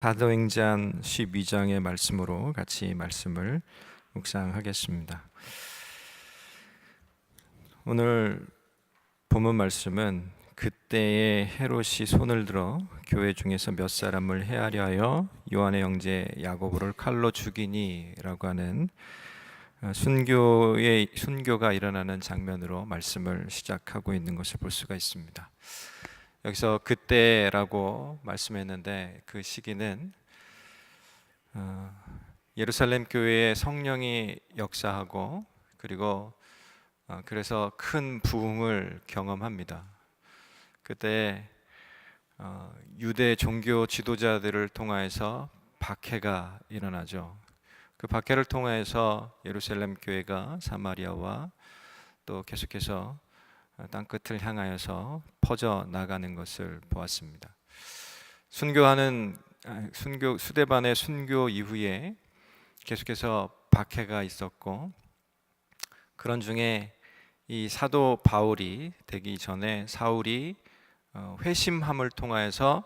사도행전 12장의 말씀으로 같이 말씀을 묵상하겠습니다. 오늘 본문 말씀은 그때의 헤롯이 손을 들어 교회 중에서 몇 사람을 해하려 하여 요한의 형제 야고보를 칼로 죽이니라고 하는 순교가 일어나는 장면으로 말씀을 시작하고 있는 것을 볼 수가 있습니다. 여기서 그때라고 말씀했는데 그 시기는 예루살렘 교회에 성령이 역사하고 그리고 그래서 큰 부흥을 경험합니다. 그때 유대 종교 지도자들을 통하여서 박해가 일어나죠. 그 박해를 통하여서 예루살렘 교회가 사마리아와 또 계속해서 땅끝을 향하여서 퍼져 나가는 것을 보았습니다. 수데반의 순교 이후에 계속해서 박해가 있었고, 그런 중에 이 사도 바울이 되기 전에 사울이 회심함을 통하여서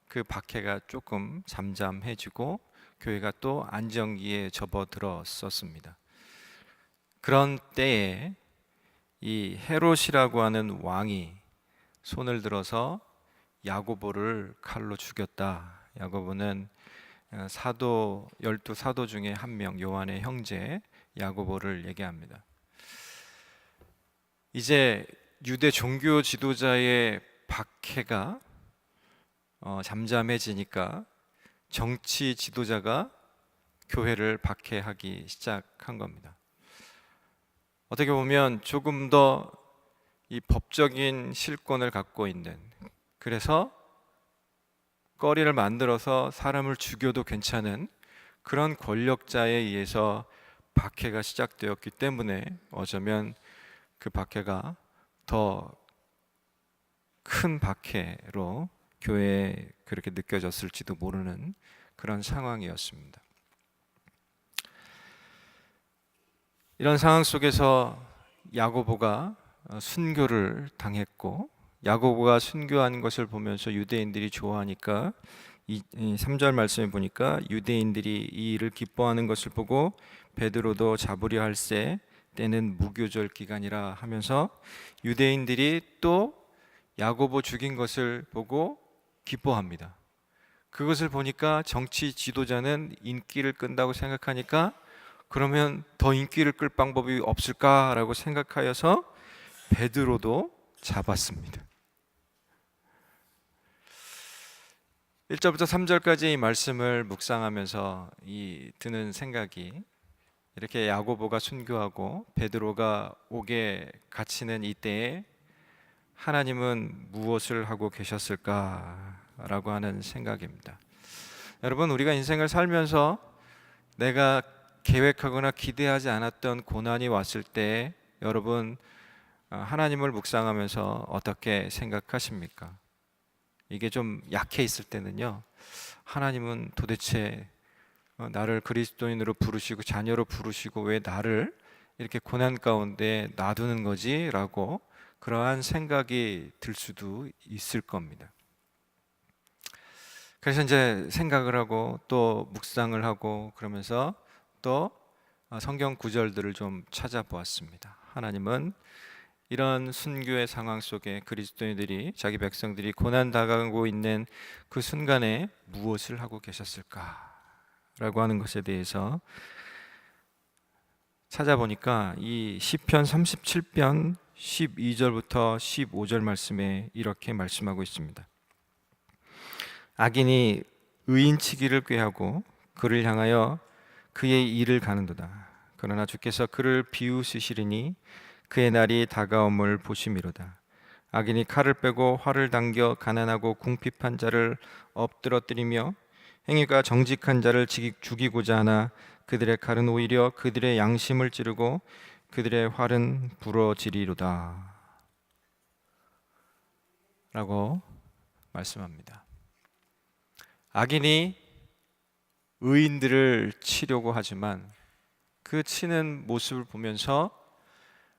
그 박해가 조금 잠잠해지고 교회가 또 안정기에 접어들었었습니다. 그런 때에 이 헤롯이라고 하는 왕이 손을 들어서 야고보를 칼로 죽였다. 야고보는 열두 사도 중에 한 명, 요한의 형제 야고보를 얘기합니다. 이제 유대 종교 지도자의 박해가 잠잠해지니까 정치 지도자가 교회를 박해하기 시작한 겁니다. 어떻게 보면 조금 더 이 법적인 실권을 갖고 있는, 그래서 거리를 만들어서 사람을 죽여도 괜찮은 그런 권력자에 의해서 박해가 시작되었기 때문에 어쩌면 그 박해가 더 큰 박해로 교회에 그렇게 느껴졌을지도 모르는 그런 상황이었습니다. 이런 상황 속에서 야고보가 순교를 당했고, 야고보가 순교한 것을 보면서 유대인들이 좋아하니까 3절 말씀에 보니까 유대인들이 이 일을 기뻐하는 것을 보고 베드로도 잡으려 할세 때는 무교절 기간이라 하면서 유대인들이 또 야고보 죽인 것을 보고 기뻐합니다. 그것을 보니까 정치 지도자는 인기를 끈다고 생각하니까 그러면 더 인기를 끌 방법이 없을까라고 생각하여서 베드로도 잡았습니다. 1절부터 3절까지 이 말씀을 묵상하면서 드는 생각이, 이렇게 야고보가 순교하고 베드로가 옥에 갇히는 이때에 하나님은 무엇을 하고 계셨을까라고 하는 생각입니다. 여러분, 우리가 인생을 살면서 내가 계획하거나 기대하지 않았던 고난이 왔을 때 여러분 하나님을 묵상하면서 어떻게 생각하십니까? 이게 좀 약해 있을 때는요, 하나님은 도대체 나를 그리스도인으로 부르시고 자녀로 부르시고 왜 나를 이렇게 고난 가운데 놔두는 거지? 라고 그러한 생각이 들 수도 있을 겁니다. 그래서 이제 생각을 하고 또 묵상을 하고 그러면서 또 성경 구절들을 좀 찾아보았습니다. 하나님은 이런 순교의 상황 속에 그리스도인들이, 자기 백성들이 고난 당하고 있는 그 순간에 무엇을 하고 계셨을까라고 하는 것에 대해서 찾아보니까 이 시편 37편 12절부터 15절 말씀에 이렇게 말씀하고 있습니다. 악인이 의인치기를 꾀하고 그를 향하여 그의 일을 가는도다. 그러나 주께서 그를 비웃으시리니 그의 날이 다가옴을 보심이로다. 악인이 칼을 빼고 활을 당겨 가난하고 궁핍한 자를 엎드러뜨리며 행위가 정직한 자를 죽이고자 하나 그들의 칼은 오히려 그들의 양심을 찌르고 그들의 활은 부러지리로다 라고 말씀합니다. 악인이 의인들을 치려고 하지만 그 치는 모습을 보면서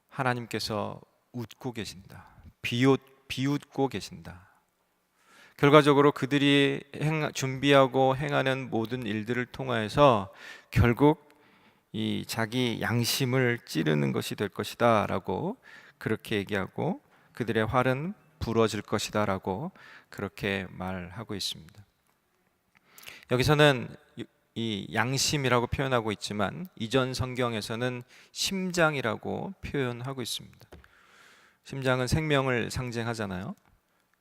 하나님께서 웃고 계신다. 비웃고 계신다. 결과적으로 그들이 준비하고 행하는 모든 일들을 통하여서 결국 이 자기 양심을 찌르는 것이 될 것이다 라고 그렇게 얘기하고, 그들의 활은 부러질 것이다 라고 그렇게 말하고 있습니다. 여기서는 이 양심이라고 표현하고 있지만 이전 성경에서는 심장이라고 표현하고 있습니다. 심장은 생명을 상징하잖아요.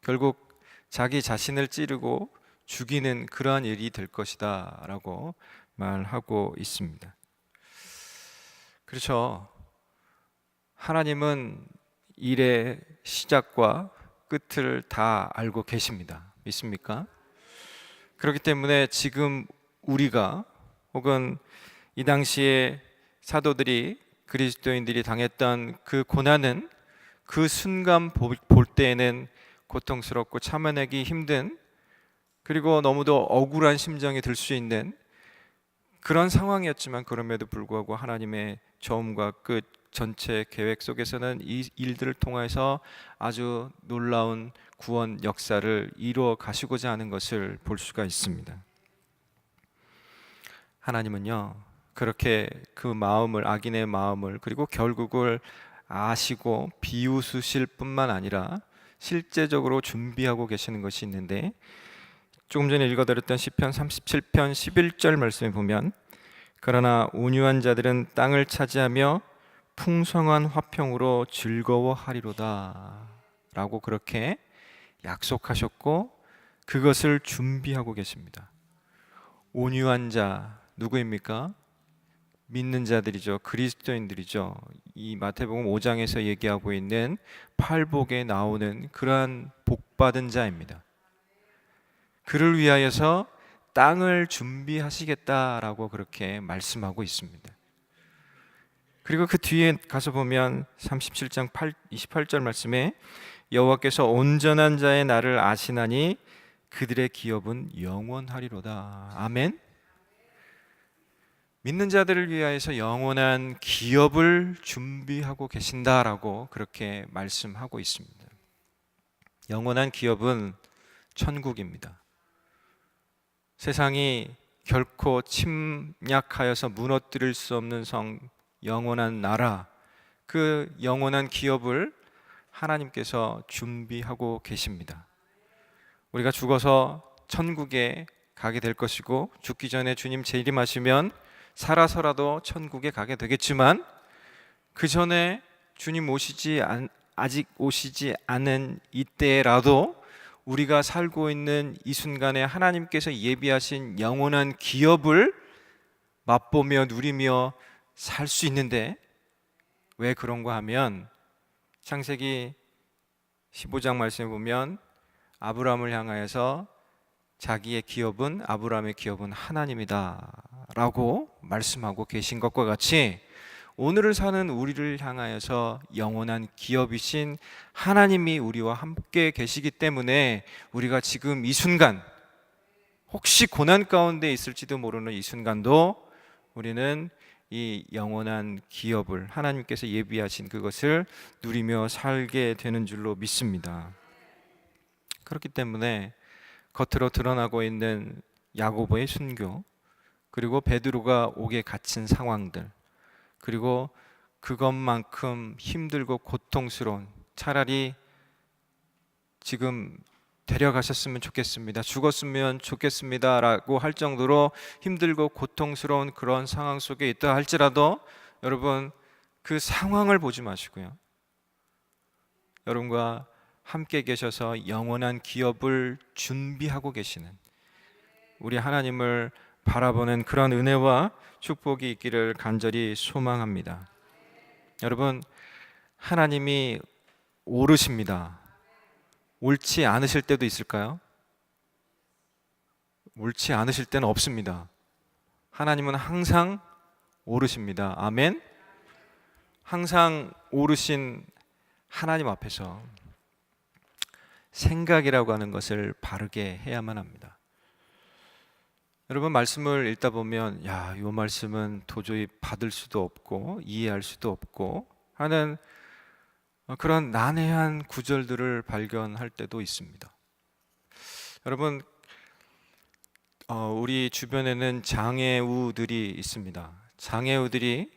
결국 자기 자신을 찌르고 죽이는 그러한 일이 될 것이다 라고 말하고 있습니다. 그렇죠. 하나님은 일의 시작과 끝을 다 알고 계십니다. 믿습니까? 그렇기 때문에 지금 우리가 혹은 이 당시에 사도들이, 그리스도인들이 당했던 그 고난은 그 순간 볼 때에는 고통스럽고 참아내기 힘든, 그리고 너무도 억울한 심정이 들 수 있는 그런 상황이었지만, 그럼에도 불구하고 하나님의 처음과 끝 전체 계획 속에서는 이 일들을 통해서 아주 놀라운 구원 역사를 이루어 가시고자 하는 것을 볼 수가 있습니다. 하나님은요, 그렇게 그 마음을, 악인의 마음을, 그리고 결국을 아시고 비웃으실 뿐만 아니라 실제적으로 준비하고 계시는 것이 있는데, 조금 전에 읽어드렸던 시편 37편 11절 말씀에 보면, 그러나 온유한 자들은 땅을 차지하며 풍성한 화평으로 즐거워하리로다 라고 그렇게 약속하셨고 그것을 준비하고 계십니다. 온유한 자 누구입니까? 믿는 자들이죠. 그리스도인들이죠. 이 마태복음 5장에서 얘기하고 있는 팔복에 나오는 그러한 복받은 자입니다. 그를 위하여서 땅을 준비하시겠다라고 그렇게 말씀하고 있습니다. 그리고 그 뒤에 가서 보면 37장 28절 말씀에 여호와께서 온전한 자의 날을 아시나니 그들의 기업은 영원하리로다. 아멘. 믿는 자들을 위하여서 영원한 기업을 준비하고 계신다라고 그렇게 말씀하고 있습니다. 영원한 기업은 천국입니다. 세상이 결코 침략하여서 무너뜨릴 수 없는 성, 영원한 나라, 그 영원한 기업을 하나님께서 준비하고 계십니다. 우리가 죽어서 천국에 가게 될 것이고, 죽기 전에 주님 재림하시면 살아서라도 천국에 가게 되겠지만, 그 전에 주님 아직 오시지 않은 이때라도 우리가 살고 있는 이 순간에 하나님께서 예비하신 영원한 기업을 맛보며 누리며 살 수 있는데, 왜 그런가 하면 창세기 15장 말씀에 보면 아브라함을 향하여서 자기의 기업은, 아브라함의 기업은 하나님이다 라고 말씀하고 계신 것과 같이, 오늘을 사는 우리를 향하여서 영원한 기업이신 하나님이 우리와 함께 계시기 때문에 우리가 지금 이 순간, 혹시 고난 가운데 있을지도 모르는 이 순간도 우리는 이 영원한 기업을, 하나님께서 예비하신 그것을 누리며 살게 되는 줄로 믿습니다. 그렇기 때문에 겉으로 드러나고 있는 야고보의 순교, 그리고 베드로가 옥에 갇힌 상황들, 그리고 그것만큼 힘들고 고통스러운, 차라리 지금 데려가셨으면 좋겠습니다, 죽었으면 좋겠습니다 라고 할 정도로 힘들고 고통스러운 그런 상황 속에 있다 할지라도, 여러분 그 상황을 보지 마시고요, 여러분과 함께 계셔서 영원한 기업을 준비하고 계시는 우리 하나님을 바라보는 그런 은혜와 축복이 있기를 간절히 소망합니다. 여러분, 하나님이 옳으십니다. 옳지 않으실 때도 있을까요? 옳지 않으실 때는 없습니다. 하나님은 항상 옳으십니다. 아멘. 항상 옳으신 하나님 앞에서 생각이라고 하는 것을 바르게 해야만 합니다. 여러분, 말씀을 읽다 보면 이 말씀은 도저히 받을 수도 없고 이해할 수도 없고 하는 그런 난해한 구절들을 발견할 때도 있습니다. 여러분, 우리 주변에는 장애우들이 있습니다. 장애우들이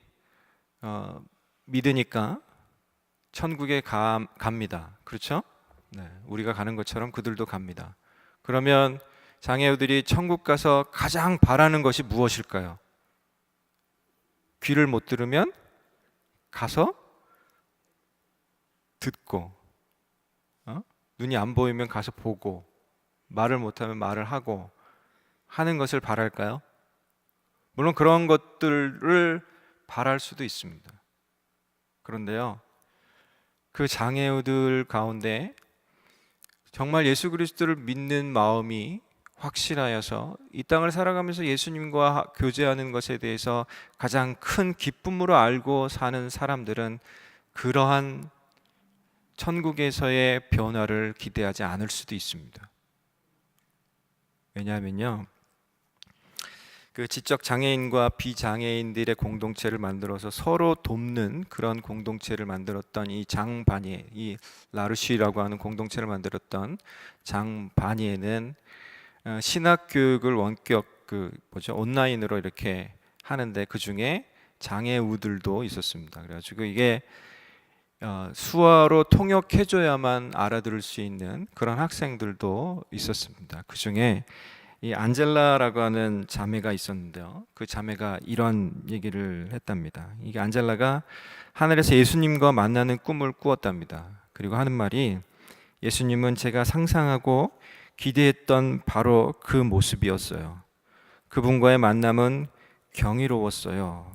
믿으니까 천국에 갑니다. 그렇죠? 네, 우리가 가는 것처럼 그들도 갑니다. 그러면 장애우들이 천국 가서 가장 바라는 것이 무엇일까요? 귀를 못 들으면 가서 듣고, 눈이 안 보이면 가서 보고, 말을 못하면 말을 하고 하는 것을 바랄까요? 물론 그런 것들을 바랄 수도 있습니다. 그런데요, 그 장애우들 가운데 정말 예수 그리스도를 믿는 마음이 확실하여서 이 땅을 살아가면서 예수님과 교제하는 것에 대해서 가장 큰 기쁨으로 알고 사는 사람들은 그러한 천국에서의 변화를 기대하지 않을 수도 있습니다. 왜냐하면요, 그 지적 장애인과 비장애인들의 공동체를 만들어서 서로 돕는 그런 공동체를 만들었던 이 장바니에, 이 라르쉬라고 하는 공동체를 만들었던 장바니에는 신학 교육을 원격 온라인으로 이렇게 하는데 그 중에 장애우들도 있었습니다. 그래가지고 이게 수화로 통역해줘야만 알아들을 수 있는 그런 학생들도 있었습니다. 그 중에 이 안젤라라고 하는 자매가 있었는데요. 그 자매가 이런 얘기를 했답니다. 이게 안젤라가 하늘에서 예수님과 만나는 꿈을 꾸었답니다. 그리고 하는 말이, 예수님은 제가 상상하고 기대했던 바로 그 모습이었어요. 그분과의 만남은 경이로웠어요.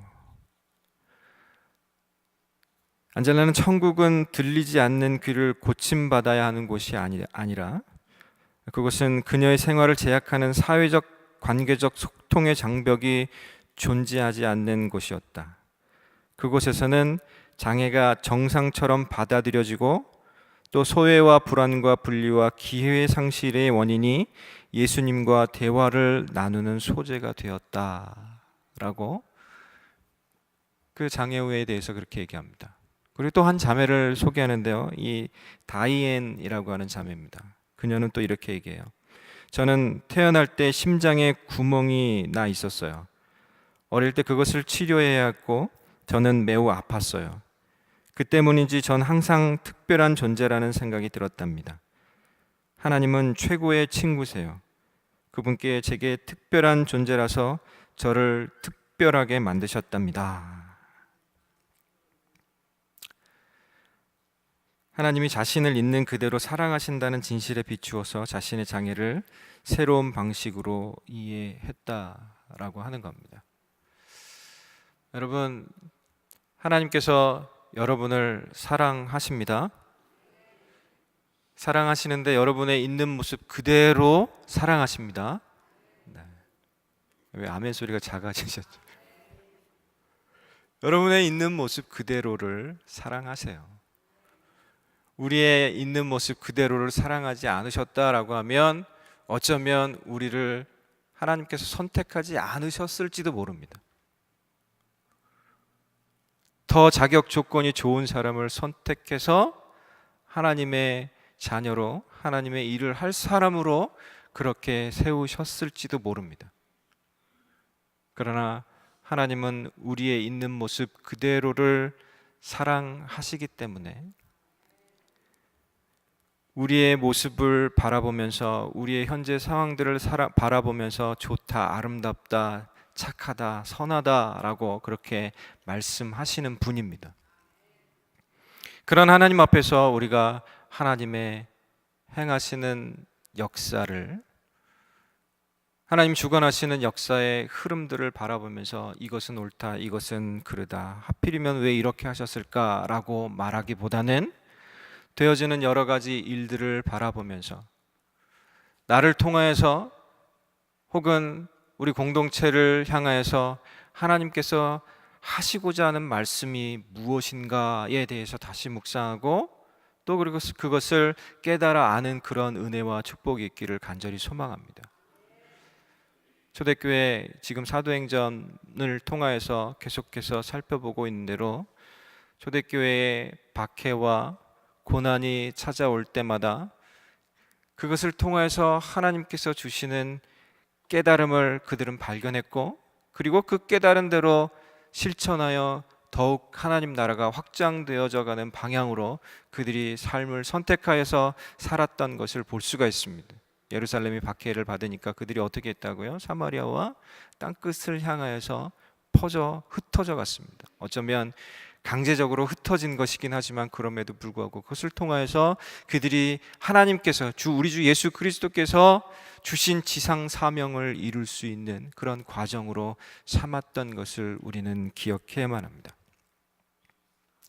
안젤라는 천국은 들리지 않는 귀를 고침받아야 하는 곳이 아니라 그것은 그녀의 생활을 제약하는 사회적, 관계적 소통의 장벽이 존재하지 않는 곳이었다. 그곳에서는 장애가 정상처럼 받아들여지고 또 소외와 불안과 분리와 기회 상실의 원인이 예수님과 대화를 나누는 소재가 되었다라고 그 장애우에 대해서 그렇게 얘기합니다. 그리고 또 한 자매를 소개하는데요, 이 다이앤이라고 하는 자매입니다. 그녀는 또 이렇게 얘기해요. 저는 태어날 때 심장에 구멍이 나 있었어요. 어릴 때 그것을 치료해야 했고 저는 매우 아팠어요. 그 때문인지 전 항상 특별한 존재라는 생각이 들었답니다. 하나님은 최고의 친구세요. 그분께 제게 특별한 존재라서 저를 특별하게 만드셨답니다. 하나님이 자신을 있는 그대로 사랑하신다는 진실에 비추어서 자신의 장애를 새로운 방식으로 이해했다라고 하는 겁니다. 여러분, 하나님께서 여러분을 사랑하십니다. 사랑하시는데 여러분의 있는 모습 그대로 사랑하십니다. 네. 왜 아멘 소리가 작아지셨죠? 여러분의 있는 모습 그대로를 사랑하세요. 우리의 있는 모습 그대로를 사랑하지 않으셨다라고 하면 어쩌면 우리를 하나님께서 선택하지 않으셨을지도 모릅니다. 더 자격 조건이 좋은 사람을 선택해서 하나님의 자녀로, 하나님의 일을 할 사람으로 그렇게 세우셨을지도 모릅니다. 그러나 하나님은 우리의 있는 모습 그대로를 사랑하시기 때문에 우리의 모습을 바라보면서, 우리의 현재 상황들을 바라보면서 좋다, 아름답다, 착하다, 선하다라고 그렇게 말씀하시는 분입니다. 그런 하나님 앞에서 우리가 하나님의 행하시는 역사를, 하나님 주관하시는 역사의 흐름들을 바라보면서 이것은 옳다, 이것은 그르다, 하필이면 왜 이렇게 하셨을까라고 말하기보다는 되어지는 여러 가지 일들을 바라보면서 나를 통하여서 혹은 우리 공동체를 향하여서 하나님께서 하시고자 하는 말씀이 무엇인가에 대해서 다시 묵상하고 또 그리고 그것을 깨달아 아는 그런 은혜와 축복이 있기를 간절히 소망합니다. 초대교회 지금 사도행전을 통하여서 계속해서 살펴보고 있는 대로 초대교회의 박해와 고난이 찾아올 때마다 그것을 통해서 하나님께서 주시는 깨달음을 그들은 발견했고, 그리고 그 깨달은 대로 실천하여 더욱 하나님 나라가 확장되어져 가는 방향으로 그들이 삶을 선택하여서 살았던 것을 볼 수가 있습니다. 예루살렘이 박해를 받으니까 그들이 어떻게 했다고요? 사마리아와 땅끝을 향하여서 흩어져 갔습니다. 어쩌면 강제적으로 흩어진 것이긴 하지만 그럼에도 불구하고 그것을 통하여서 그들이 하나님께서 우리 주 예수 그리스도께서 주신 지상 사명을 이룰 수 있는 그런 과정으로 삼았던 것을 우리는 기억해야만 합니다.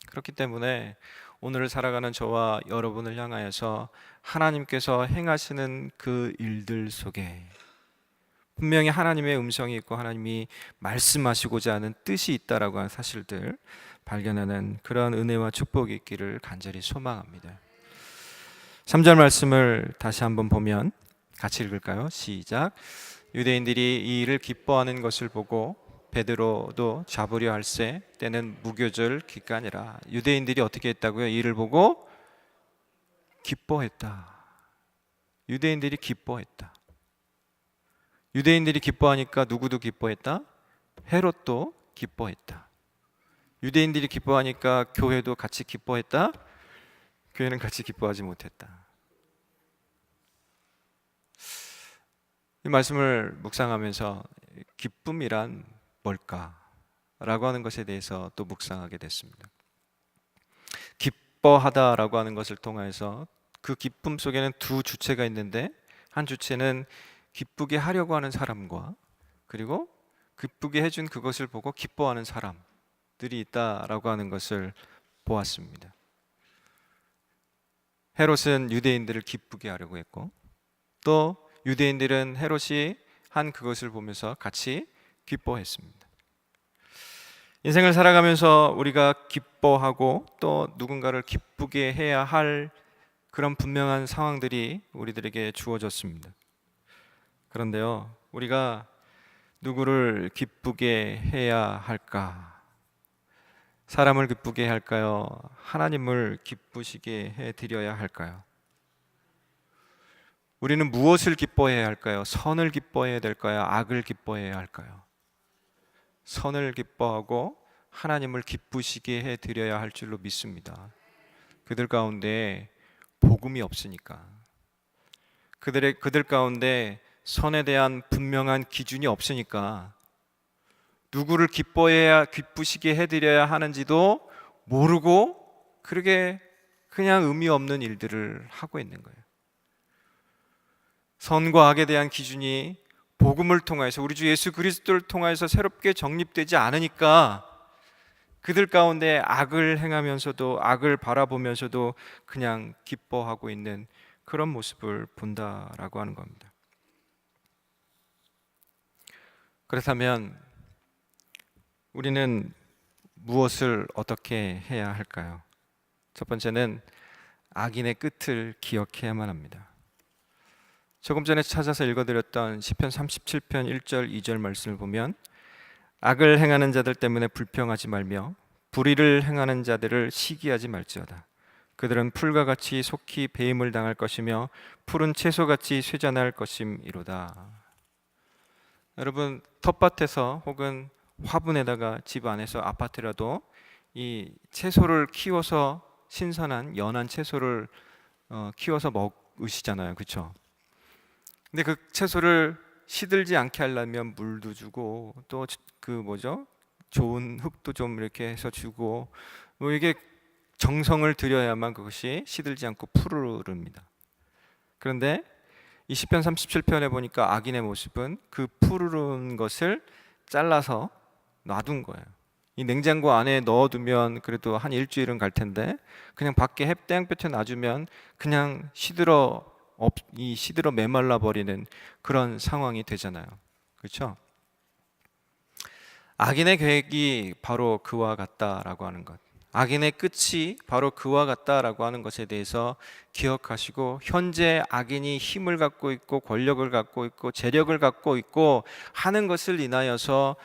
그렇기 때문에 오늘을 살아가는 저와 여러분을 향하여서 하나님께서 행하시는 그 일들 속에 분명히 하나님의 음성이 있고 하나님이 말씀하시고자 하는 뜻이 있다라고 하는 사실들 발견하는 그런 은혜와 축복이 있기를 간절히 소망합니다. 3절 말씀을 다시 한번 보면 같이 읽을까요? 시작. 유대인들이 이 일을 기뻐하는 것을 보고 베드로도 잡으려 할세 때는 무교절 기간이라. 유대인들이 어떻게 했다고요? 이 일을 보고 기뻐했다. 유대인들이 기뻐했다. 유대인들이 기뻐하니까 누구도 기뻐했다? 헤롯도 기뻐했다. 유대인들이 기뻐하니까 교회도 같이 기뻐했다? 교회는 같이 기뻐하지 못했다. 이 말씀을 묵상하면서 기쁨이란 뭘까? 라고 하는 것에 대해서 또 묵상하게 됐습니다. 기뻐하다라고 하는 것을 통해서 그 기쁨 속에는 두 주체가 있는데, 한 주체는 기쁘게 하려고 하는 사람과 그리고 기쁘게 해준 그것을 보고 기뻐하는 사람들이 있다라고 하는 것을 보았습니다. 헤롯은 유대인들을 기쁘게 하려고 했고, 또 유대인들은 헤롯이 한 그것을 보면서 같이 기뻐했습니다. 인생을 살아가면서 우리가 기뻐하고 또 누군가를 기쁘게 해야 할 그런 분명한 상황들이 우리들에게 주어졌습니다. 그런데요, 우리가 누구를 기쁘게 해야 할까? 사람을 기쁘게 할까요? 하나님을 기쁘시게 해드려야 할까요? 우리는 무엇을 기뻐해야 할까요? 선을 기뻐해야 될까요? 악을 기뻐해야 할까요? 선을 기뻐하고 하나님을 기쁘시게 해드려야 할 줄로 믿습니다. 그들 가운데 복음이 없으니까, 그들 가운데 선에 대한 분명한 기준이 없으니까 누구를 기뻐해야 기쁘시게 해드려야 하는지도 모르고 그렇게 그냥 의미 없는 일들을 하고 있는 거예요. 선과 악에 대한 기준이 복음을 통해서 우리 주 예수 그리스도를 통해서 새롭게 정립되지 않으니까 그들 가운데 악을 행하면서도 악을 바라보면서도 그냥 기뻐하고 있는 그런 모습을 본다라고 하는 겁니다. 그렇다면 우리는 무엇을 어떻게 해야 할까요? 첫 번째는 악인의 끝을 기억해야만 합니다. 조금 전에 찾아서 읽어드렸던 시편 37편 1절 2절 말씀을 보면 악을 행하는 자들 때문에 불평하지 말며 불의를 행하는 자들을 시기하지 말지어다. 그들은 풀과 같이 속히 배임을 당할 것이며 푸른 채소같이 쇠잔할 것임이로다. 여러분, 텃밭에서 혹은 화분에다가 집 안에서 아파트라도 이 채소를 키워서 신선한 연한 채소를 키워서 먹으시잖아요, 그렇죠? 근데 그 채소를 시들지 않게 하려면 물도 주고 또 좋은 흙도 좀 이렇게 해서 주고 뭐 이게 정성을 들여야만 그것이 시들지 않고 푸르릅니다. 그런데 이 시편 37편에 보니까 악인의 모습은 그 푸르른 것을 잘라서 놔둔 거예요. 이 냉장고 안에 넣어두면 그래도 한 일주일은 갈 텐데 그냥 밖에 햇땡볕에 놔주면 그냥 시들어 메말라 버리는 그런 상황이 되잖아요. 그렇죠? 악인의 계획이 바로 그와 같다라고 하는 것, 악인의 끝이 바로 그와 같다라고 하는 것에 대해서 기억하시고, 현재 악인이 힘을 갖고 있고 권력을 갖고 있고 재력을 갖고 있고 하는 것을 인하여서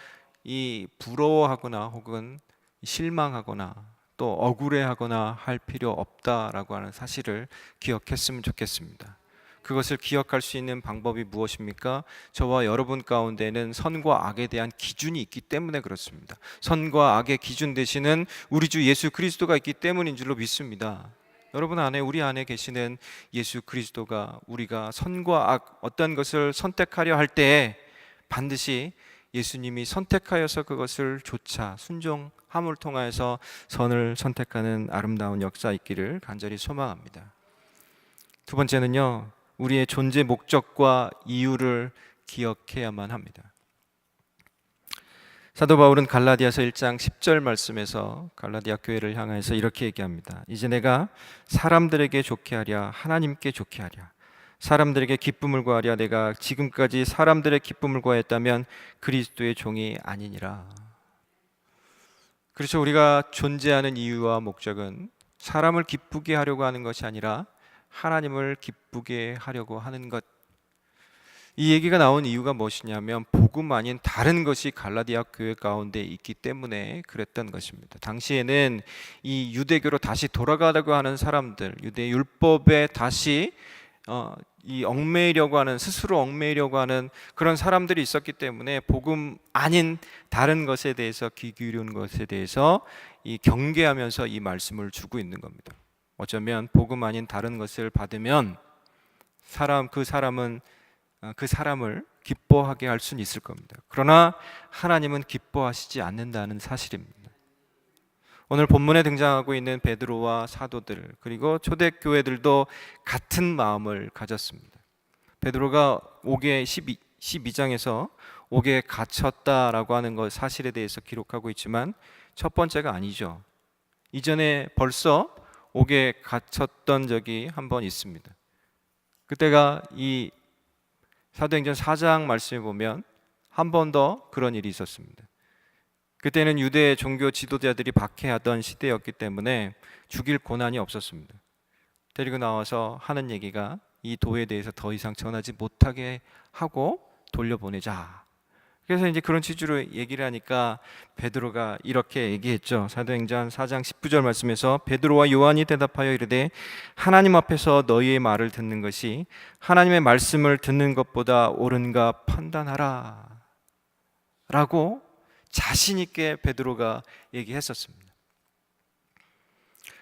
이 부러워하거나 혹은 실망하거나 또 억울해하거나 할 필요 없다라고 하는 사실을 기억했으면 좋겠습니다. 그것을 기억할 수 있는 방법이 무엇입니까? 저와 여러분 가운데는 선과 악에 대한 기준이 있기 때문에 그렇습니다. 선과 악의 기준 되시는 우리 주 예수 그리스도가 있기 때문인 줄로 믿습니다. 여러분 안에, 우리 안에 계시는 예수 그리스도가, 우리가 선과 악 어떤 것을 선택하려 할 때에 반드시 예수님이 선택하여서 그것을 조차 순종함을 통하여서 선을 선택하는 아름다운 역사 있기를 간절히 소망합니다. 두 번째는요, 우리의 존재 목적과 이유를 기억해야만 합니다. 사도 바울은 갈라디아서 1장 10절 말씀에서 갈라디아 교회를 향해서 이렇게 얘기합니다. 이제 내가 사람들에게 좋게 하랴 하나님께 좋게 하랴, 사람들에게 기쁨을 구하랴 내가 지금까지 사람들의 기쁨을 구하였다면 그리스도의 종이 아니니라. 그렇죠. 우리가 존재하는 이유와 목적은 사람을 기쁘게 하려고 하는 것이 아니라 하나님을 기쁘게 하려고 하는 것. 이 얘기가 나온 이유가 무엇이냐면 복음 아닌 다른 것이 갈라디아 교회 가운데 있기 때문에 그랬던 것입니다. 당시에는 이 유대교로 다시 돌아가려고 하는 사람들, 유대 율법에 다시 이 얽매이려고 하는, 스스로 얽매이려고 하는 그런 사람들이 있었기 때문에 복음 아닌 다른 것에 대해서, 귀 기울이는 것에 대해서 이 경계하면서 이 말씀을 주고 있는 겁니다. 어쩌면 복음 아닌 다른 것을 받으면 그 사람은 그 사람을 기뻐하게 할 수는 있을 겁니다. 그러나 하나님은 기뻐하시지 않는다는 사실입니다. 오늘 본문에 등장하고 있는 베드로와 사도들, 그리고 초대교회들도 같은 마음을 가졌습니다. 베드로가 옥에 12장에서 옥에 갇혔다라고 하는 것 사실에 대해서 기록하고 있지만 첫 번째가 아니죠. 이전에 벌써 옥에 갇혔던 적이 한 번 있습니다. 그때가 이 사도행전 4장 말씀에 보면 한 번 더 그런 일이 있었습니다. 그때는 유대 종교 지도자들이 박해하던 시대였기 때문에 죽일 고난이 없었습니다. 데리고 나와서 하는 얘기가 이 도에 대해서 더 이상 전하지 못하게 하고 돌려보내자. 그래서 이제 그런 취지로 얘기를 하니까 베드로가 이렇게 얘기했죠. 사도행전 4장 19절 말씀에서 베드로와 요한이 대답하여 이르되 하나님 앞에서 너희의 말을 듣는 것이 하나님의 말씀을 듣는 것보다 옳은가 판단하라 라고 자신 있게 베드로가 얘기했었습니다.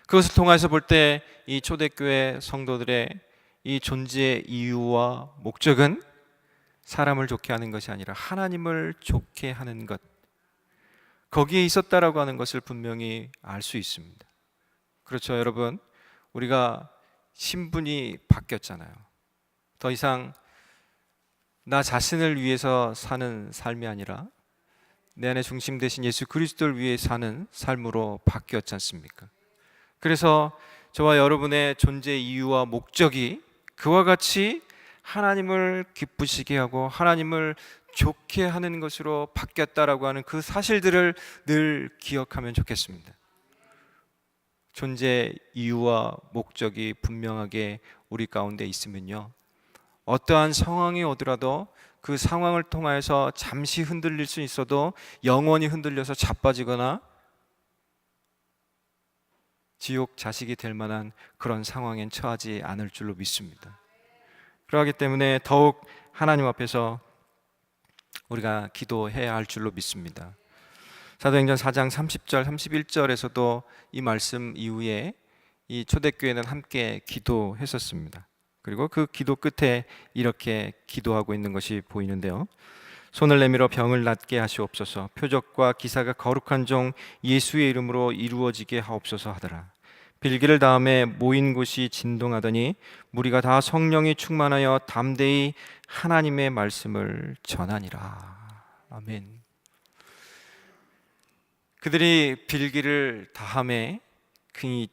그것을 통해서 볼 때 이 초대교회 성도들의 이 존재의 이유와 목적은 사람을 좋게 하는 것이 아니라 하나님을 좋게 하는 것, 거기에 있었다라고 하는 것을 분명히 알 수 있습니다. 그렇죠, 여러분. 우리가 신분이 바뀌었잖아요. 더 이상 나 자신을 위해서 사는 삶이 아니라 내 안에 중심 되신 예수 그리스도를 위해 사는 삶으로 바뀌었지 않습니까? 그래서 저와 여러분의 존재 이유와 목적이 그와 같이 하나님을 기쁘시게 하고 하나님을 좋게 하는 것으로 바뀌었다라고 하는 그 사실들을 늘 기억하면 좋겠습니다. 존재 이유와 목적이 분명하게 우리 가운데 있으면요, 어떠한 상황이 오더라도 그 상황을 통하여서 잠시 흔들릴 수 있어도 영원히 흔들려서 자빠지거나 지옥 자식이 될 만한 그런 상황엔 처하지 않을 줄로 믿습니다. 그렇기 때문에 더욱 하나님 앞에서 우리가 기도해야 할 줄로 믿습니다. 사도행전 4장 30절 31절에서도 이 말씀 이후에 이 초대교회는 함께 기도했었습니다. 그리고 그 기도 끝에 이렇게 기도하고 있는 것이 보이는데요. 손을 내밀어 병을 낫게 하시옵소서. 표적과 기사가 거룩한 종 예수의 이름으로 이루어지게 하옵소서 하더라. 빌기를 다음에 모인 곳이 진동하더니 무리가 다 성령이 충만하여 담대히 하나님의 말씀을 전하니라. 아멘. 그들이 빌기를 다함에 그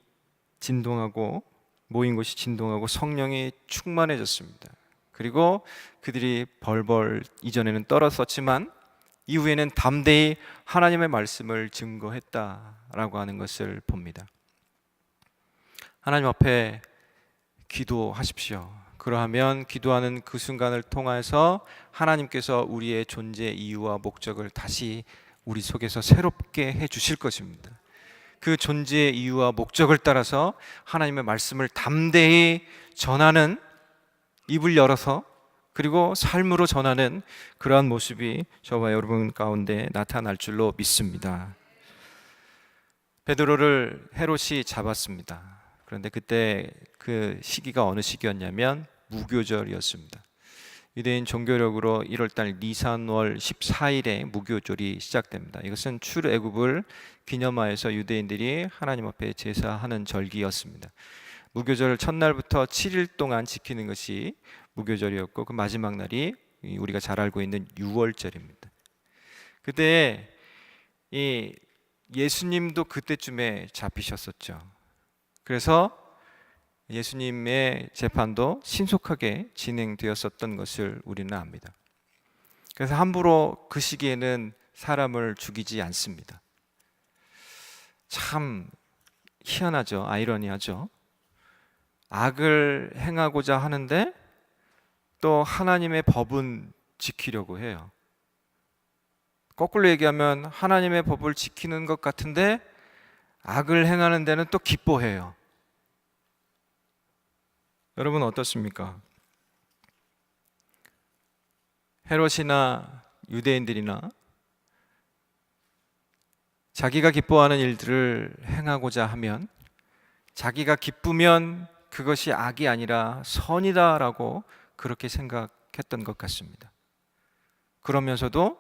진동하고 모인 곳이 진동하고 성령이 충만해졌습니다. 그리고 그들이 벌벌 이전에는 떨었었지만 이후에는 담대히 하나님의 말씀을 증거했다라고 하는 것을 봅니다. 하나님 앞에 기도하십시오. 그러하면 기도하는 그 순간을 통해서 하나님께서 우리의 존재 이유와 목적을 다시 우리 속에서 새롭게 해 주실 것입니다. 그 존재의 이유와 목적을 따라서 하나님의 말씀을 담대히 전하는 입을 열어서 그리고 삶으로 전하는 그러한 모습이 저와 여러분 가운데 나타날 줄로 믿습니다. 베드로를 헤롯이 잡았습니다. 그런데 그때 그 시기가 어느 시기였냐면 무교절이었습니다. 유대인 종교력으로 1월달 니산월 14일에 무교절이 시작됩니다. 이것은 출애굽을 기념하여서 유대인들이 하나님 앞에 제사하는 절기였습니다. 무교절 첫날부터 7일 동안 지키는 것이 무교절이었고, 그 마지막 날이 우리가 잘 알고 있는 유월절입니다. 그때 이 예수님도 그때쯤에 잡히셨었죠. 그래서 예수님의 재판도 신속하게 진행되었었던 것을 우리는 압니다. 그래서 함부로 그 시기에는 사람을 죽이지 않습니다. 참 희한하죠. 아이러니하죠. 악을 행하고자 하는데 또 하나님의 법은 지키려고 해요. 거꾸로 얘기하면 하나님의 법을 지키는 것 같은데 악을 행하는 데는 또 기뻐해요. 여러분 어떻습니까? 헤롯이나 유대인들이나 자기가 기뻐하는 일들을 행하고자 하면, 자기가 기쁘면 그것이 악이 아니라 선이다라고 그렇게 생각했던 것 같습니다. 그러면서도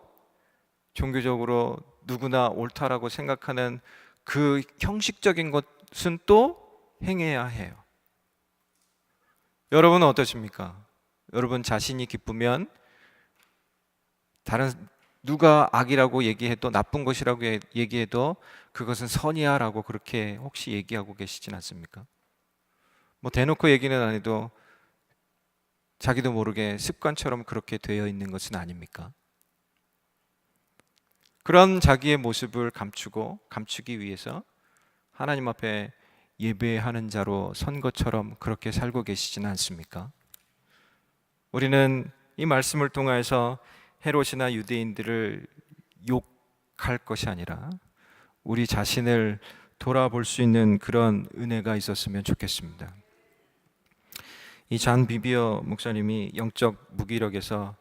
종교적으로 누구나 옳다라고 생각하는 그 형식적인 것은 또 행해야 해요. 여러분은 어떠십니까? 여러분 자신이 기쁘면 다른 누가 악이라고 얘기해도, 나쁜 것이라고 얘기해도 그것은 선이야 라고 그렇게 혹시 얘기하고 계시진 않습니까? 뭐 대놓고 얘기는 안 해도 자기도 모르게 습관처럼 그렇게 되어 있는 것은 아닙니까? 그런 자기의 모습을 감추기 위해서 하나님 앞에 예배하는 자로 선 것처럼 그렇게 살고 계시지는 않습니까? 우리는 이 말씀을 통해서 헤롯이나 유대인들을 욕할 것이 아니라 우리 자신을 돌아볼 수 있는 그런 은혜가 있었으면 좋겠습니다. 이 잔 비비어 목사님이 영적 무기력에서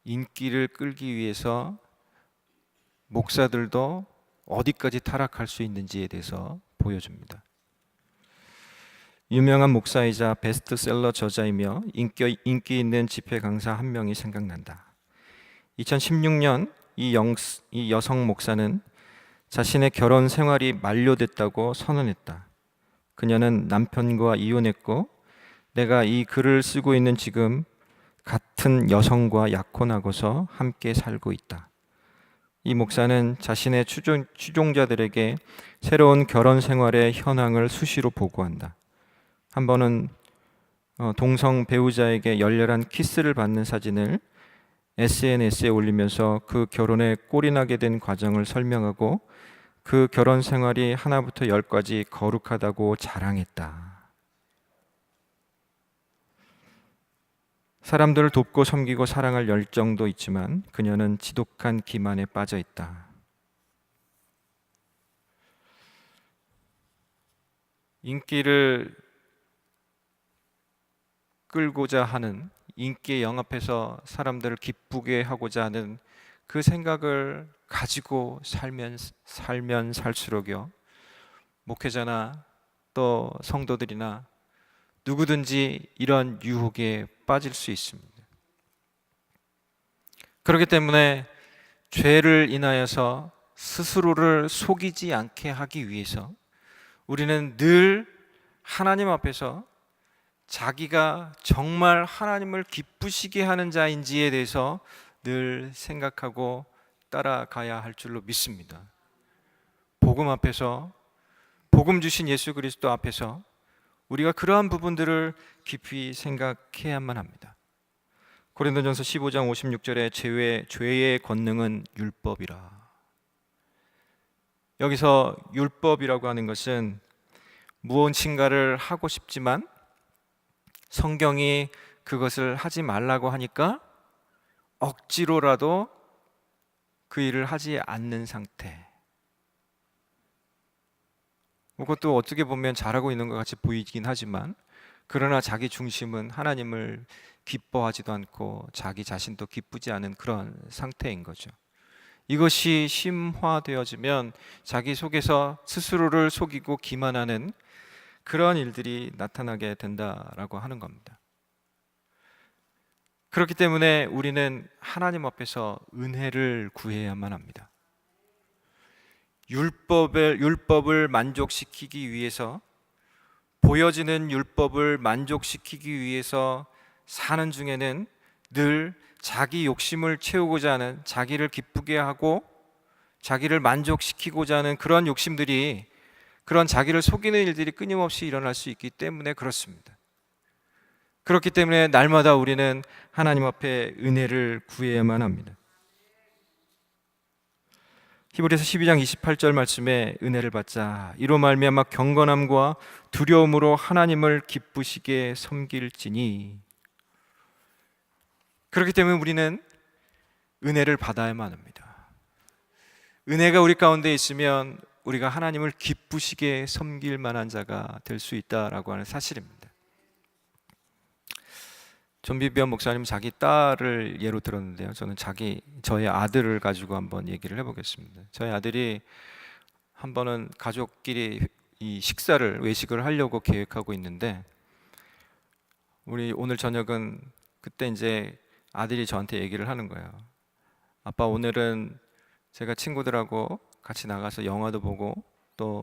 인기를 끌기 위해서 목사들도 어디까지 타락할 수 있는지에 대해서 보여줍니다. 유명한 목사이자 베스트셀러 저자이며 인기 있는 집회 강사 한 명이 생각난다. 2016년 이 여성 목사는 자신의 결혼 생활이 만료됐다고 선언했다. 그녀는 남편과 이혼했고, 내가 이 글을 쓰고 있는 지금 같은 여성과 약혼하고서 함께 살고 있다. 이 목사는 자신의 추종자들에게 새로운 결혼 생활의 현황을 수시로 보고한다. 한 번은 동성 배우자에게 열렬한 키스를 받는 사진을 SNS에 올리면서 그 결혼에 꼴이 나게 된 과정을 설명하고 그 결혼 생활이 하나부터 열까지 거룩하다고 자랑했다. 사람들을 돕고 섬기고 사랑할 열정도 있지만 그녀는 지독한 기만에 빠져 있다. 인기를 끌고자 하는, 인기에 영합해서 사람들을 기쁘게 하고자 하는 그 생각을 가지고 살면 살수록요, 목회자나 또 성도들이나 누구든지 이런 유혹에 빠질 수 있습니다. 그렇기 때문에 죄를 인하여서 스스로를 속이지 않게 하기 위해서 우리는 늘 하나님 앞에서 자기가 정말 하나님을 기쁘시게 하는 자인지에 대해서 늘 생각하고 따라가야 할 줄로 믿습니다. 복음 앞에서, 복음 주신 예수 그리스도 앞에서 우리가 그러한 부분들을 깊이 생각해야만 합니다. 고린도전서 15장 56절에 죄의 권능은 율법이라. 여기서 율법이라고 하는 것은 무언가를 하고 싶지만 성경이 그것을 하지 말라고 하니까 억지로라도 그 일을 하지 않는 상태. 그것도 어떻게 보면 잘하고 있는 것 같이 보이긴 하지만 그러나 자기 중심은 하나님을 기뻐하지도 않고 자기 자신도 기쁘지 않은 그런 상태인 거죠. 이것이 심화되어지면 자기 속에서 스스로를 속이고 기만하는 그런 일들이 나타나게 된다라고 하는 겁니다. 그렇기 때문에 우리는 하나님 앞에서 은혜를 구해야만 합니다. 율법을 만족시키기 위해서, 보여지는 율법을 만족시키기 위해서 사는 중에는 늘 자기 욕심을 채우고자 하는, 자기를 기쁘게 하고 자기를 만족시키고자 하는 그런 욕심들이, 그런 자기를 속이는 일들이 끊임없이 일어날 수 있기 때문에 그렇습니다. 그렇기 때문에 날마다 우리는 하나님 앞에 은혜를 구해야만 합니다. 히브리서 12장 28절 말씀에 은혜를 받자 이로 말미암아 경건함과 두려움으로 하나님을 기쁘시게 섬길지니. 그렇기 때문에 우리는 은혜를 받아야만 합니다. 은혜가 우리 가운데 있으면 우리가 하나님을 기쁘시게 섬길 만한 자가 될 수 있다라고 하는 사실입니다. 존 비비언 목사님 자기 딸을 예로 들었는데요. 저는 저의 아들을 가지고 한번 얘기를 해보겠습니다. 저희 아들이 한 번은 가족끼리 이 외식을 하려고 계획하고 있는데, 우리 오늘 저녁은, 그때 이제 아들이 저한테 얘기를 하는 거예요. 아빠, 오늘은 제가 친구들하고 같이 나가서 영화도 보고 또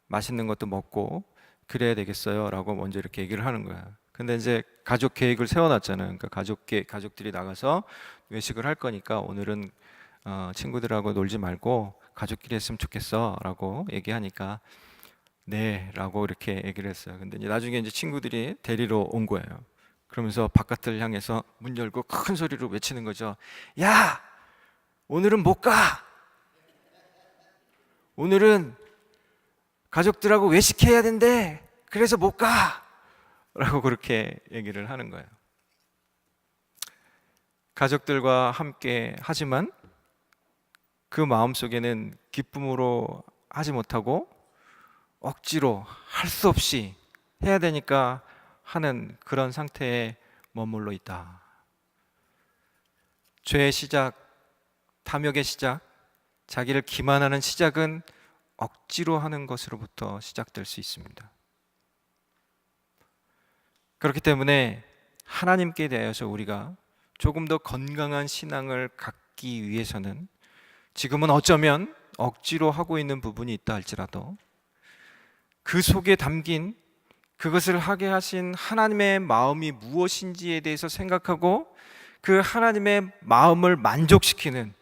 맛있는 것도 먹고 그래야 되겠어요 라고 먼저 이렇게 얘기를 하는 거예요. 근데 이제 가족 계획을 세워놨잖아요. 그러니까 가족들이 나가서 외식을 할 거니까 오늘은 친구들하고 놀지 말고 가족끼리 했으면 좋겠어 라고 얘기하니까 네 라고 이렇게 얘기를 했어요. 근데 이제 나중에 이제 친구들이 데리러 온 거예요. 그러면서 바깥을 향해서 문 열고 큰 소리로 외치는 거죠. 야! 오늘은 못 가! 오늘은 가족들하고 외식해야 된대! 그래서 못 가! 라고 그렇게 얘기를 하는 거예요. 가족들과 함께 하지만 그 마음속에는 기쁨으로 하지 못하고 억지로 할 수 없이 해야 되니까 하는 그런 상태에 머물러 있다. 죄의 시작, 탐욕의 시작, 자기를 기만하는 시작은 억지로 하는 것으로부터 시작될 수 있습니다. 그렇기 때문에 하나님께 대하여서 우리가 조금 더 건강한 신앙을 갖기 위해서는, 지금은 어쩌면 억지로 하고 있는 부분이 있다 할지라도 그 속에 담긴 그것을 하게 하신 하나님의 마음이 무엇인지에 대해서 생각하고 그 하나님의 마음을 만족시키는,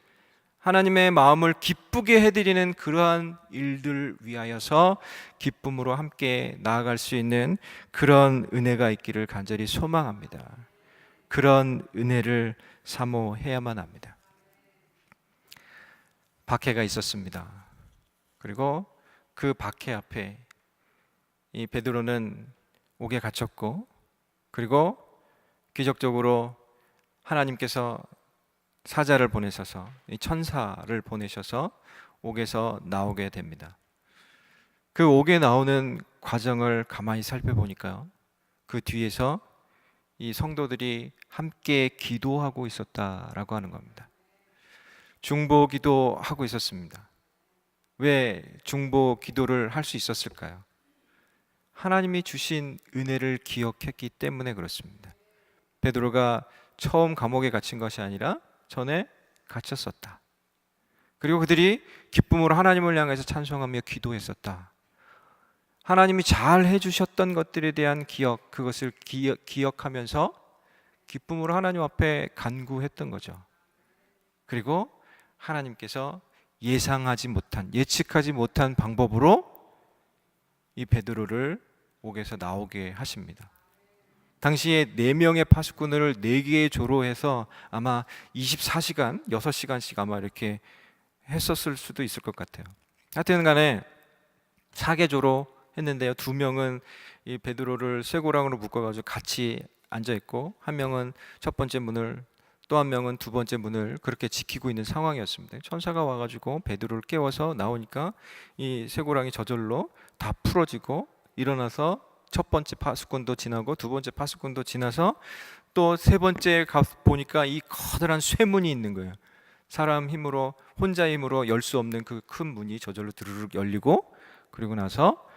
하나님의 마음을 기쁘게 해드리는 그러한 일들 위하여서 기쁨으로 함께 나아갈 수 있는 그런 은혜가 있기를 간절히 소망합니다. 그런 은혜를 사모해야만 합니다. 박해가 있었습니다. 그리고 그 박해 앞에 이 베드로는 옥에 갇혔고, 그리고 기적적으로 하나님께서 사자를 보내셔서, 이 천사를 보내셔서 옥에서 나오게 됩니다. 그 옥에 나오는 과정을 가만히 살펴보니까요, 그 뒤에서 이 성도들이 함께 기도하고 있었다라고 하는 겁니다. 중보 기도하고 있었습니다. 왜 중보 기도를 할 수 있었을까요? 하나님이 주신 은혜를 기억했기 때문에 그렇습니다. 베드로가 처음 감옥에 갇힌 것이 아니라 전에 갇혔었다. 그리고 그들이 기쁨으로 하나님을 향해서 찬송하며 기도했었다. 하나님이 잘 해주셨던 것들에 대한 기억, 그것을 기억하면서 기쁨으로 하나님 앞에 간구했던 거죠. 그리고 하나님께서 예측하지 못한 방법으로 이 베드로를 옥에서 나오게 하십니다. 당시에 4명의 파수꾼을 4개의 조로 해서 아마 24시간, 6시간씩 아마 이렇게 했었을 수도 있을 것 같아요. 하여튼 간에 4개조로 했는데요, 2명은 이 베드로를 쇠고랑으로 묶어가지고 같이 앉아있고, 한 명은 첫 번째 문을, 또 한 명은 두 번째 문을 그렇게 지키고 있는 상황이었습니다. 천사가 와가지고 베드로를 깨워서 나오니까 이 쇠고랑이 저절로 다 풀어지고 일어나서 첫 번째 파수꾼도 지나고 두 번째 파수꾼도 지나서 또 세 번째 가 보니까 이 커다란 쇠문이 있는 거예요. 사람 힘으로, 혼자 힘으로 열 수 없는 그 큰 문이 저절로 드르륵 열리고, 그리고 나서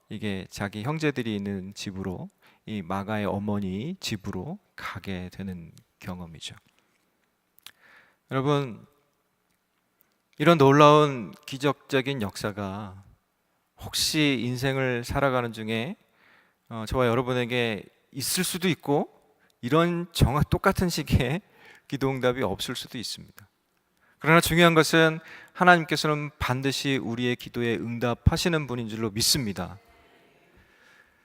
이게 자기 형제들이 있는 집으로, 이 마가의 어머니 집으로 가게 되는 경험이죠. 여러분, 이런 놀라운 기적적인 역사가 혹시 인생을 살아가는 중에 저와 여러분에게 있을 수도 있고, 이런 정확 똑같은 시기에 기도 응답이 없을 수도 있습니다. 그러나 중요한 것은 하나님께서는 반드시 우리의 기도에 응답하시는 분인 줄로 믿습니다.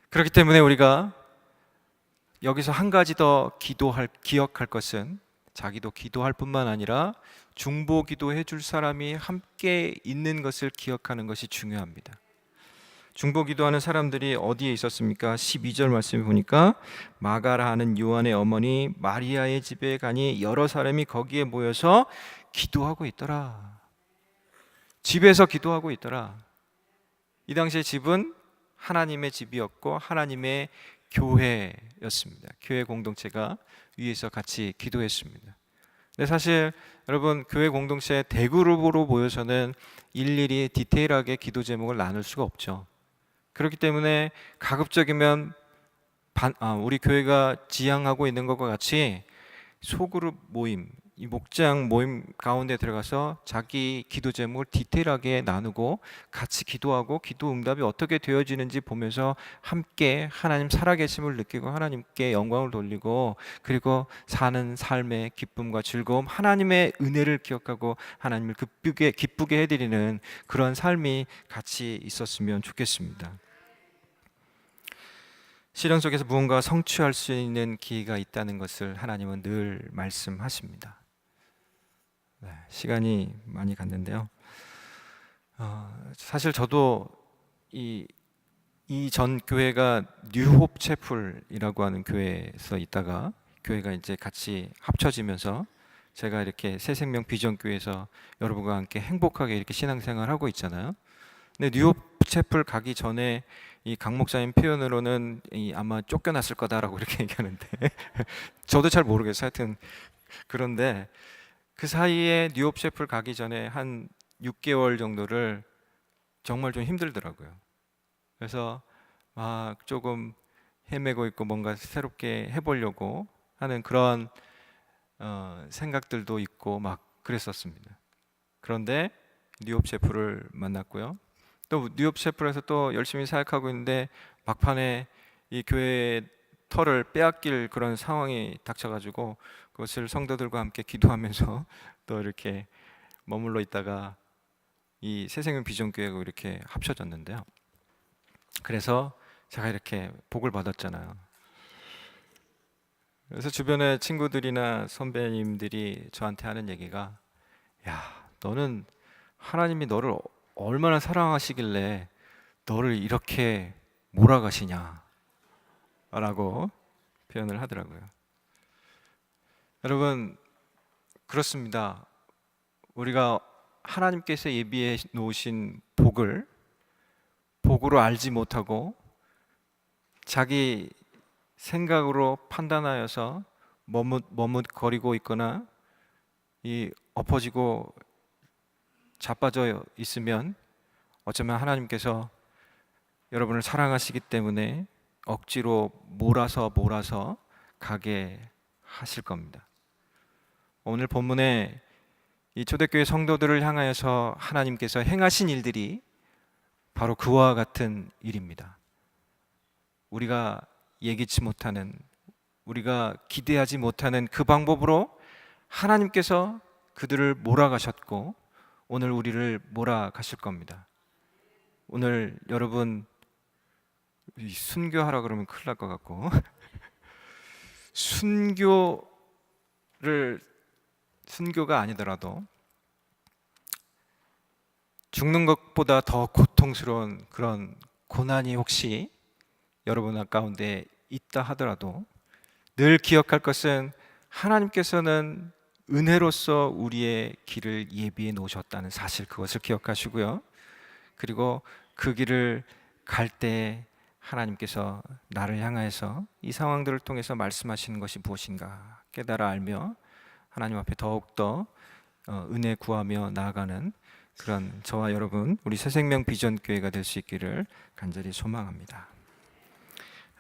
그렇기 때문에 우리가 여기서 한 가지 더 기억할 것은, 자기도 기도할 뿐만 아니라 중보 기도해 줄 사람이 함께 있는 것을 기억하는 것이 중요합니다. 중보 기도하는 사람들이 어디에 있었습니까? 12절 말씀에 보니까 마가라 하는 요한의 어머니 마리아의 집에 가니 여러 사람이 거기에 모여서 기도하고 있더라. 집에서 기도하고 있더라. 이 당시에 집은 하나님의 집이었고 하나님의 교회였습니다. 교회 공동체가 위에서 같이 기도했습니다. 근데 사실 여러분, 교회 공동체 대그룹으로 모여서는 일일이 디테일하게 기도 제목을 나눌 수가 없죠. 그렇기 때문에 가급적이면 우리 교회가 지향하고 있는 것과 같이 소그룹 모임, 이 목장 모임 가운데 들어가서 자기 기도 제목을 디테일하게 나누고 같이 기도하고 기도 응답이 어떻게 되어지는지 보면서 함께 하나님 살아계심을 느끼고 하나님께 영광을 돌리고, 그리고 사는 삶의 기쁨과 즐거움, 하나님의 은혜를 기억하고 하나님을 기쁘게 해드리는 그런 삶이 같이 있었으면 좋겠습니다. 시련 속에서 무언가 성취할 수 있는 기회가 있다는 것을 하나님은 늘 말씀하십니다. 시간이 많이 갔는데요. 사실 저도 이 전 교회가 뉴홉 채플이라고 하는 교회에서 있다가 교회가 이제 같이 합쳐지면서 제가 이렇게 새생명 비전교회에서 여러분과 함께 행복하게 이렇게 신앙생활 하고 있잖아요. 근데 뉴홉 채플 가기 전에 이 강 목사님 표현으로는 아마 쫓겨났을 거다라고 이렇게 얘기하는데 저도 잘 모르겠어요. 하여튼 그런데 그 사이에 뉴홉 채플 가기 전에 한 6개월 정도를 정말 좀 힘들더라고요. 그래서 막 조금 헤매고 있고 뭔가 새롭게 해보려고 하는 그런 생각들도 있고 막 그랬었습니다. 그런데 뉴홉 채플을 만났고요. 또 뉴홉 채플에서 또 열심히 사역하고 있는데 막판에 이 교회의 터를 빼앗길 그런 상황이 닥쳐가지고 그것을 성도들과 함께 기도하면서 또 이렇게 머물러 있다가 이 새생명 비전교회가 이렇게 합쳐졌는데요. 그래서 제가 이렇게 복을 받았잖아요. 그래서 주변의 친구들이나 선배님들이 저한테 하는 얘기가, 야, 너는 하나님이 너를 얼마나 사랑하시길래 너를 이렇게 몰아가시냐 라고 표현을 하더라고요. 여러분, 그렇습니다. 우리가 하나님께서 예비해 놓으신 복으로 알지 못하고 자기 생각으로 판단하여서 머뭇거리고 있거나 이 엎어지고 자빠져 있으면 어쩌면 하나님께서 여러분을 사랑하시기 때문에 억지로 몰아서 가게 하실 겁니다. 오늘 본문에 이 초대교회 성도들을 향하여서 하나님께서 행하신 일들이 바로 그와 같은 일입니다. 우리가 예기치 못하는, 우리가 기대하지 못하는 그 방법으로 하나님께서 그들을 몰아가셨고 오늘 우리를 몰아가실 겁니다. 오늘 여러분 순교하라 그러면 큰일 날 것 같고 순교가 아니더라도 죽는 것보다 더 고통스러운 그런 고난이 혹시 여러분 가운데 있다 하더라도 늘 기억할 것은 하나님께서는 은혜로서 우리의 길을 예비해 놓으셨다는 사실, 그것을 기억하시고요. 그리고 그 길을 갈 때 하나님께서 나를 향하여서 이 상황들을 통해서 말씀하시는 것이 무엇인가 깨달아 알며 하나님 앞에 더욱더 은혜 구하며 나아가는 그런 저와 여러분 우리 새생명 비전교회가 될 수 있기를 간절히 소망합니다.